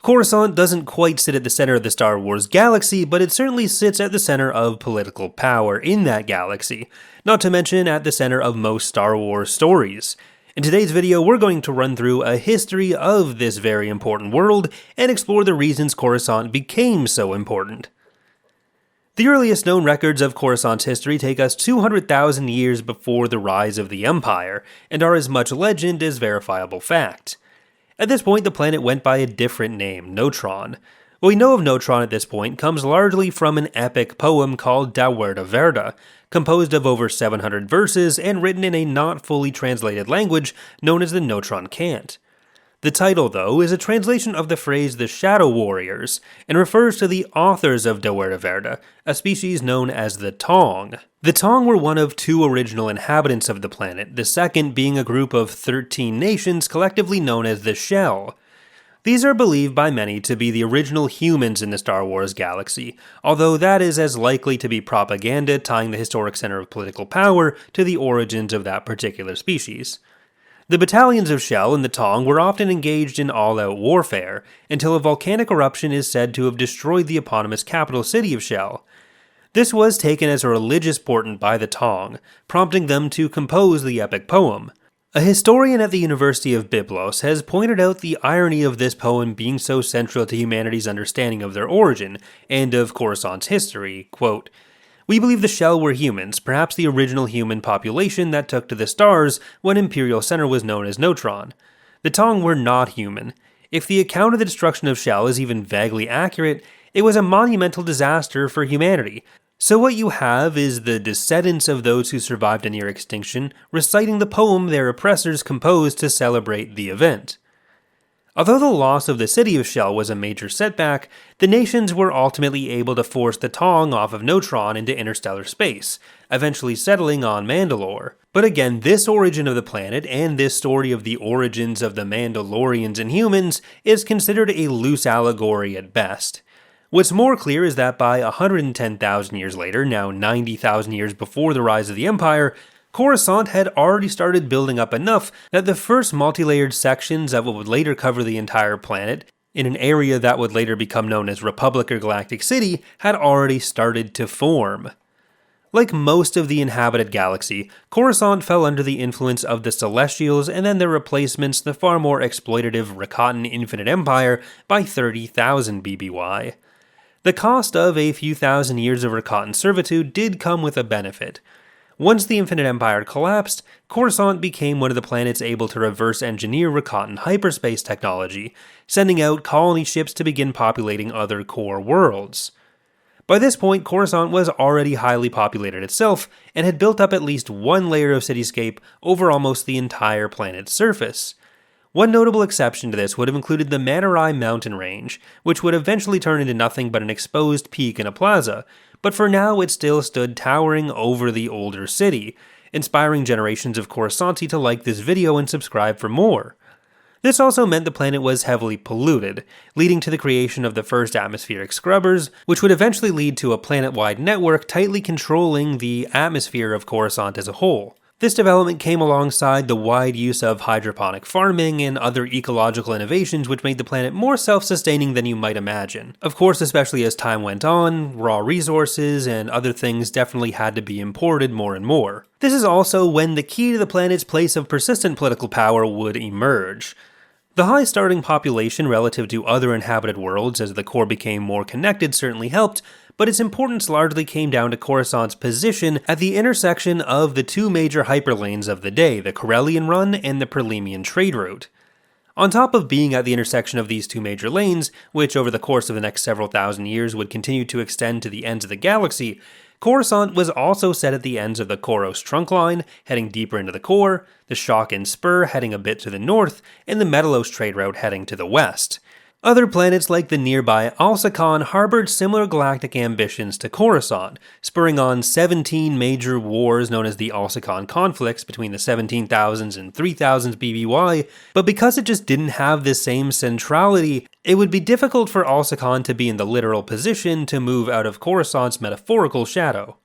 Coruscant doesn't quite sit at the center of the Star Wars galaxy, but it certainly sits at the center of political power in that galaxy, not to mention at the center of most Star Wars stories. In today's video, we're going to run through a history of this very important world and explore the reasons Coruscant became so important. The earliest known records of Coruscant's history take us 200,000 years before the rise of the Empire, and are as much legend as verifiable fact. At this point, the planet went by a different name, Notron. What we know of Notron at this point comes largely from an epic poem called Dowerda Verda, composed of over 700 verses and written in a not fully translated language known as the Notron Cant. The title, though, is a translation of the phrase the Shadow Warriors, and refers to the authors of Dowerda Verda, a species known as the Tong. The Tong were one of two original inhabitants of the planet, the second being a group of 13 nations collectively known as the Shell. These are believed by many to be the original humans in the Star Wars galaxy, although that is as likely to be propaganda tying the historic center of political power to the origins of that particular species. The battalions of Shell and the Tong were often engaged in all-out warfare, until a volcanic eruption is said to have destroyed the eponymous capital city of Shell. This was taken as a religious portent by the Tong, prompting them to compose the epic poem. A historian at the University of Byblos has pointed out the irony of this poem being so central to humanity's understanding of their origin, and of Coruscant's history. Quote, "We believe the Shell were humans, perhaps the original human population that took to the stars when Imperial Center was known as Notron. The Tong were not human. If the account of the destruction of Shell is even vaguely accurate, it was a monumental disaster for humanity. So what you have is the descendants of those who survived a near extinction reciting the poem their oppressors composed to celebrate the event." Although the loss of the city of Shell was a major setback, the nations were ultimately able to force the Tong off of Notron into interstellar space, eventually settling on Mandalore. But again, this origin of the planet and this story of the origins of the Mandalorians and humans is considered a loose allegory at best. What's more clear is that by 110,000 years later, now 90,000 years before the rise of the Empire, Coruscant had already started building up enough that the first multi-layered sections of what would later cover the entire planet, in an area that would later become known as Republic or Galactic City, had already started to form. Like most of the inhabited galaxy, Coruscant fell under the influence of the Celestials and then their replacements, the far more exploitative Rakatan Infinite Empire, by 30,000 BBY. The cost of a few thousand years of Rakatan servitude did come with a benefit. Once the Infinite Empire collapsed, Coruscant became one of the planets able to reverse engineer Rakatan hyperspace technology, sending out colony ships to begin populating other core worlds. By this point, Coruscant was already highly populated itself, and had built up at least one layer of cityscape over almost the entire planet's surface. One notable exception to this would have included the Manarai mountain range, which would eventually turn into nothing but an exposed peak and a plaza, but for now it still stood towering over the older city, inspiring generations of Coruscanti to like this video and subscribe for more. This also meant the planet was heavily polluted, leading to the creation of the first atmospheric scrubbers, which would eventually lead to a planet-wide network tightly controlling the atmosphere of Coruscant as a whole. This development came alongside the wide use of hydroponic farming and other ecological innovations which made the planet more self-sustaining than you might imagine. Of course, especially as time went on, raw resources and other things definitely had to be imported more and more. This is also when the key to the planet's place of persistent political power would emerge. The high starting population relative to other inhabited worlds as the core became more connected certainly helped, but its importance largely came down to Coruscant's position at the intersection of the two major hyperlanes of the day, the Corellian Run and the Perlemian trade route. On top of being at the intersection of these two major lanes, which over the course of the next several thousand years would continue to extend to the ends of the galaxy, Coruscant was also set at the ends of the Koros trunk line, heading deeper into the core, the Shock and Spur heading a bit to the north, and the Metalos trade route heading to the west. Other planets like the nearby Alsakan harbored similar galactic ambitions to Coruscant, spurring on 17 major wars known as the Alsakan conflicts between the 17,000s and 3000s BBY, but because it just didn't have the same centrality, it would be difficult for Alsakan to be in the literal position to move out of Coruscant's metaphorical shadow.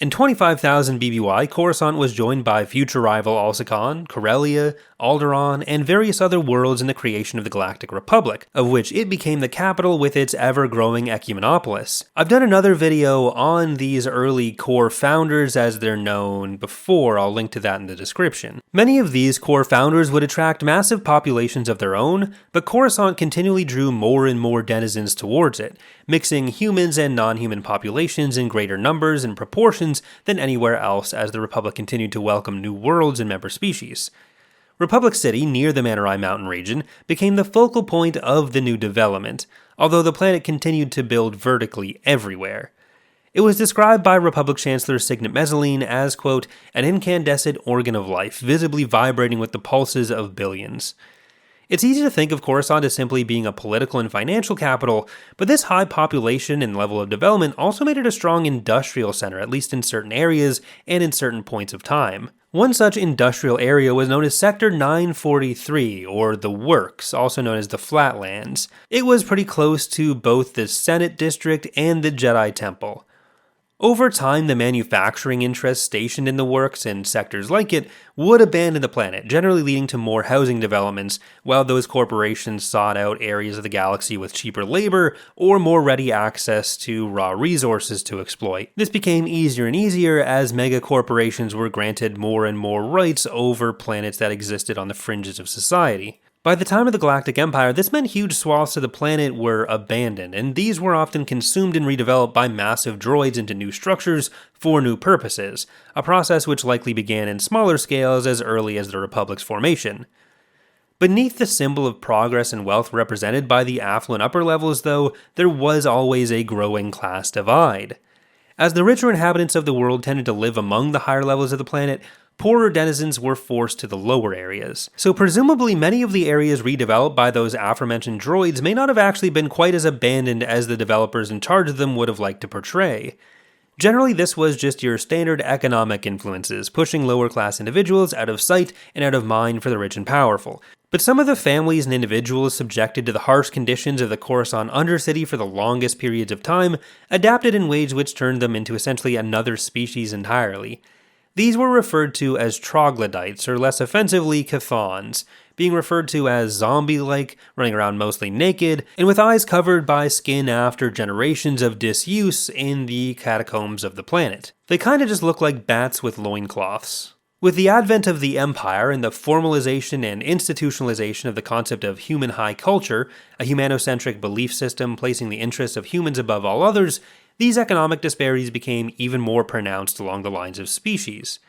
In 25,000 BBY, Coruscant was joined by future rival Alsakan, Corellia, Alderaan, and various other worlds in the creation of the Galactic Republic, of which it became the capital with its ever-growing ecumenopolis. I've done another video on these early core founders as they're known before, I'll link to that in the description. Many of these core founders would attract massive populations of their own, but Coruscant continually drew more and more denizens towards it, mixing humans and non-human populations in greater numbers and proportions than anywhere else as the Republic continued to welcome new worlds and member species. Republic City, near the Manurai Mountain region, became the focal point of the new development, although the planet continued to build vertically everywhere. It was described by Republic Chancellor Signet Messaline as, quote, an incandescent organ of life, visibly vibrating with the pulses of billions. It's easy to think of Coruscant as simply being a political and financial capital, but this high population and level of development also made it a strong industrial center, at least in certain areas and in certain points of time. One such industrial area was known as Sector 943, or the Works, also known as the Flatlands. It was pretty close to both the Senate District and the Jedi Temple. Over time, the manufacturing interests stationed in the Works and sectors like it would abandon the planet, generally leading to more housing developments, while those corporations sought out areas of the galaxy with cheaper labor or more ready access to raw resources to exploit. This became easier and easier as mega corporations were granted more and more rights over planets that existed on the fringes of society. By the time of the Galactic Empire, this meant huge swaths of the planet were abandoned, and these were often consumed and redeveloped by massive droids into new structures for new purposes, a process which likely began in smaller scales as early as the Republic's formation. Beneath the symbol of progress and wealth represented by the affluent upper levels, though, there was always a growing class divide. As the richer inhabitants of the world tended to live among the higher levels of the planet, poorer denizens were forced to the lower areas. So presumably many of the areas redeveloped by those aforementioned droids may not have actually been quite as abandoned as the developers in charge of them would have liked to portray. Generally, this was just your standard economic influences, pushing lower class individuals out of sight and out of mind for the rich and powerful. But some of the families and individuals subjected to the harsh conditions of the Coruscant Undercity for the longest periods of time adapted in ways which turned them into essentially another species entirely. These were referred to as troglodytes, or less offensively, Cathons, being referred to as zombie-like, running around mostly naked, and with eyes covered by skin after generations of disuse in the catacombs of the planet. They kinda just look like bats with loincloths. With the advent of the Empire and the formalization and institutionalization of the concept of human high culture, a humanocentric belief system placing the interests of humans above all others, these economic disparities became even more pronounced along the lines of species.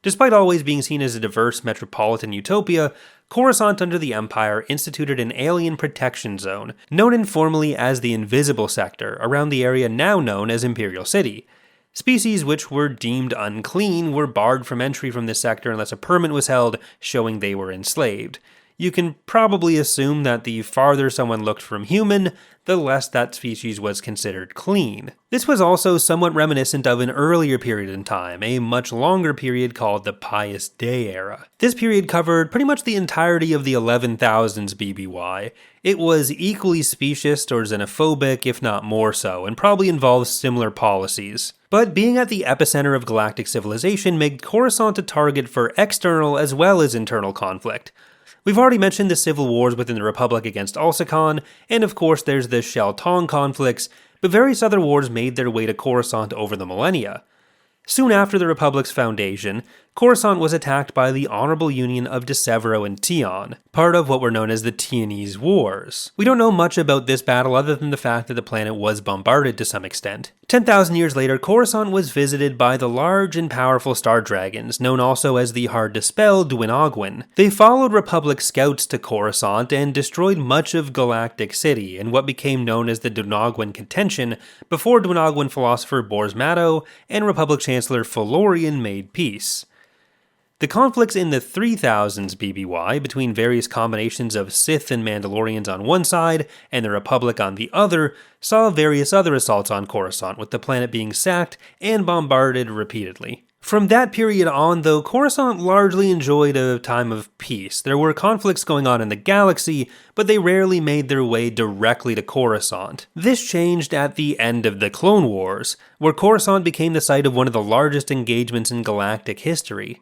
Despite always being seen as a diverse metropolitan utopia, Coruscant under the Empire instituted an alien protection zone, known informally as the Invisible Sector, around the area now known as Imperial City. Species which were deemed unclean were barred from entry from this sector unless a permit was held showing they were enslaved. You can probably assume that the farther someone looked from human, the less that species was considered clean. This was also somewhat reminiscent of an earlier period in time, a much longer period called the Pious Day era. This period covered pretty much the entirety of the 11,000s BBY. It was equally specious or xenophobic, if not more so, and probably involved similar policies. But being at the epicenter of galactic civilization made Coruscant a target for external as well as internal conflict. We've already mentioned the civil wars within the Republic against Alsakan, and of course there's the Shell-Tong conflicts, but various other wars made their way to Coruscant over the millennia. Soon after the Republic's foundation, Coruscant was attacked by the Honorable Union of Desevero and Tion, part of what were known as the Tianese Wars. We don't know much about this battle other than the fact that the planet was bombarded to some extent. 10,000 years later, Coruscant was visited by the large and powerful star dragons, known also as the hard-to-spell Dwinogwin. They followed Republic scouts to Coruscant and destroyed much of Galactic City in what became known as the Dwinogwin Contention before Dwinogwin philosopher Bors Matto and Republic Chancellor Felorian made peace. The conflicts in the 3000s BBY between various combinations of Sith and Mandalorians on one side and the Republic on the other saw various other assaults on Coruscant, with the planet being sacked and bombarded repeatedly. From that period on, though, Coruscant largely enjoyed a time of peace. There were conflicts going on in the galaxy, but they rarely made their way directly to Coruscant. This changed at the end of the Clone Wars, where Coruscant became the site of one of the largest engagements in galactic history.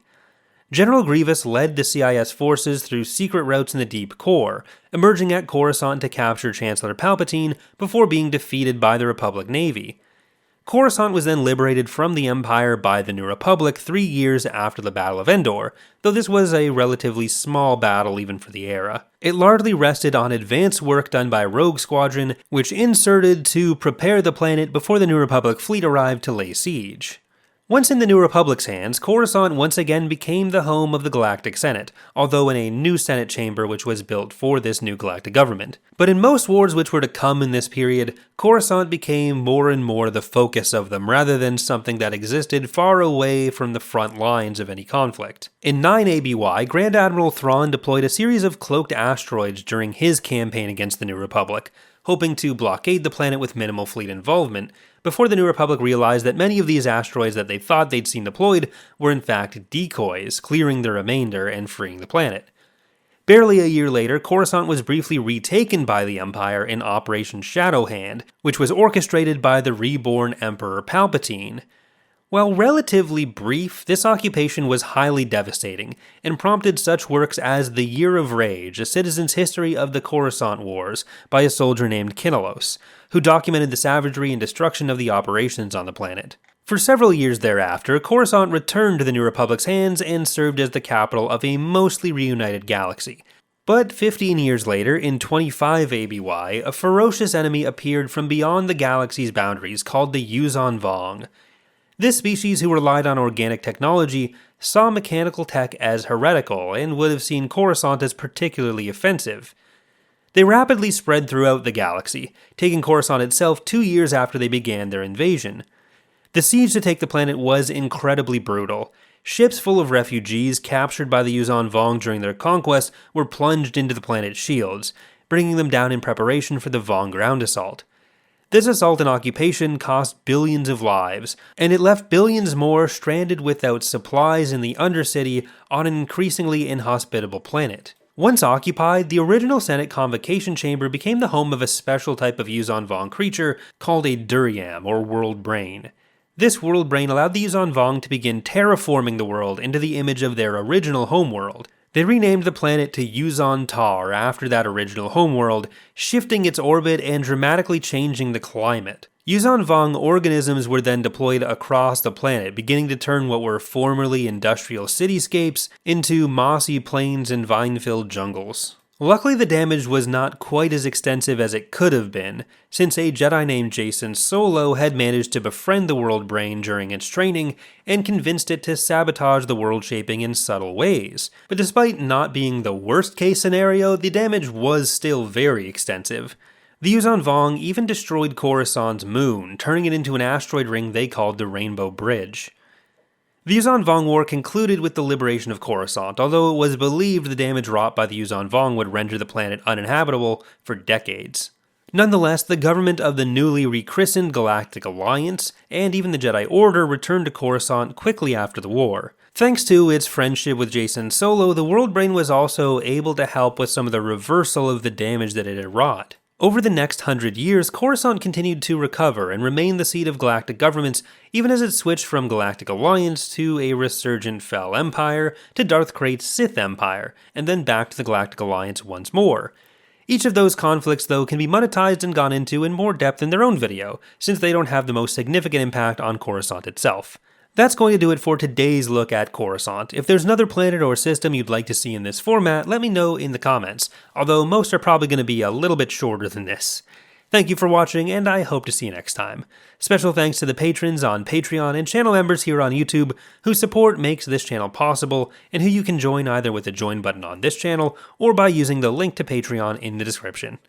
General Grievous led the CIS forces through secret routes in the deep core, emerging at Coruscant to capture Chancellor Palpatine before being defeated by the Republic Navy. Coruscant was then liberated from the Empire by the New Republic 3 years after the Battle of Endor, though this was a relatively small battle even for the era. It largely rested on advance work done by Rogue Squadron, which inserted to prepare the planet before the New Republic fleet arrived to lay siege. Once in the New Republic's hands, Coruscant once again became the home of the Galactic Senate, although in a new Senate chamber which was built for this new galactic government. But in most wars which were to come in this period, Coruscant became more and more the focus of them, rather than something that existed far away from the front lines of any conflict. In 9 ABY, Grand Admiral Thrawn deployed a series of cloaked asteroids during his campaign against the New Republic, hoping to blockade the planet with minimal fleet involvement, before the New Republic realized that many of these asteroids that they thought they'd seen deployed were in fact decoys, clearing the remainder and freeing the planet. Barely a year later, Coruscant was briefly retaken by the Empire in Operation Shadowhand, which was orchestrated by the reborn Emperor Palpatine. While relatively brief, this occupation was highly devastating, and prompted such works as The Year of Rage, a citizen's history of the Coruscant Wars, by a soldier named Kinnalos, who documented the savagery and destruction of the operations on the planet. For several years thereafter, Coruscant returned to the New Republic's hands and served as the capital of a mostly reunited galaxy. But 15 years later, in 25 ABY, a ferocious enemy appeared from beyond the galaxy's boundaries called the Yuuzhan Vong. This species, who relied on organic technology, saw mechanical tech as heretical and would have seen Coruscant as particularly offensive. They rapidly spread throughout the galaxy, taking Coruscant itself 2 years after they began their invasion. The siege to take the planet was incredibly brutal. Ships full of refugees captured by the Yuuzhan Vong during their conquest were plunged into the planet's shields, bringing them down in preparation for the Vong ground assault. This assault and occupation cost billions of lives, and it left billions more stranded without supplies in the Undercity on an increasingly inhospitable planet. Once occupied, the original Senate Convocation Chamber became the home of a special type of Yuuzhan Vong creature called a Duryam, or World Brain. This World Brain allowed the Yuuzhan Vong to begin terraforming the world into the image of their original homeworld. They renamed the planet to Yuuzhan Tar after that original homeworld, shifting its orbit and dramatically changing the climate. Yuuzhan Vong organisms were then deployed across the planet, beginning to turn what were formerly industrial cityscapes into mossy plains and vine-filled jungles. Luckily, the damage was not quite as extensive as it could have been, since a Jedi named Jacen Solo had managed to befriend the World Brain during its training and convinced it to sabotage the world shaping in subtle ways. But despite not being the worst case scenario, the damage was still very extensive. The Yuuzhan Vong even destroyed Coruscant's moon, turning it into an asteroid ring they called the Rainbow Bridge. The Yuuzhan Vong War concluded with the liberation of Coruscant, although it was believed the damage wrought by the Yuuzhan Vong would render the planet uninhabitable for decades. Nonetheless, the government of the newly rechristened Galactic Alliance, and even the Jedi Order, returned to Coruscant quickly after the war. Thanks to its friendship with Jacen Solo, the World Brain was also able to help with some of the reversal of the damage that it had wrought. Over the next 100 years, Coruscant continued to recover and remain the seat of galactic governments, even as it switched from Galactic Alliance to a resurgent Fel Empire, to Darth Krayt's Sith Empire, and then back to the Galactic Alliance once more. Each of those conflicts, though, can be monetized and gone into in more depth in their own video, since they don't have the most significant impact on Coruscant itself. That's going to do it for today's look at Coruscant. If there's another planet or system you'd like to see in this format, let me know in the comments, although most are probably going to be a little bit shorter than this. Thank you for watching, and I hope to see you next time. Special thanks to the patrons on Patreon and channel members here on YouTube, whose support makes this channel possible, and who you can join either with the join button on this channel, or by using the link to Patreon in the description.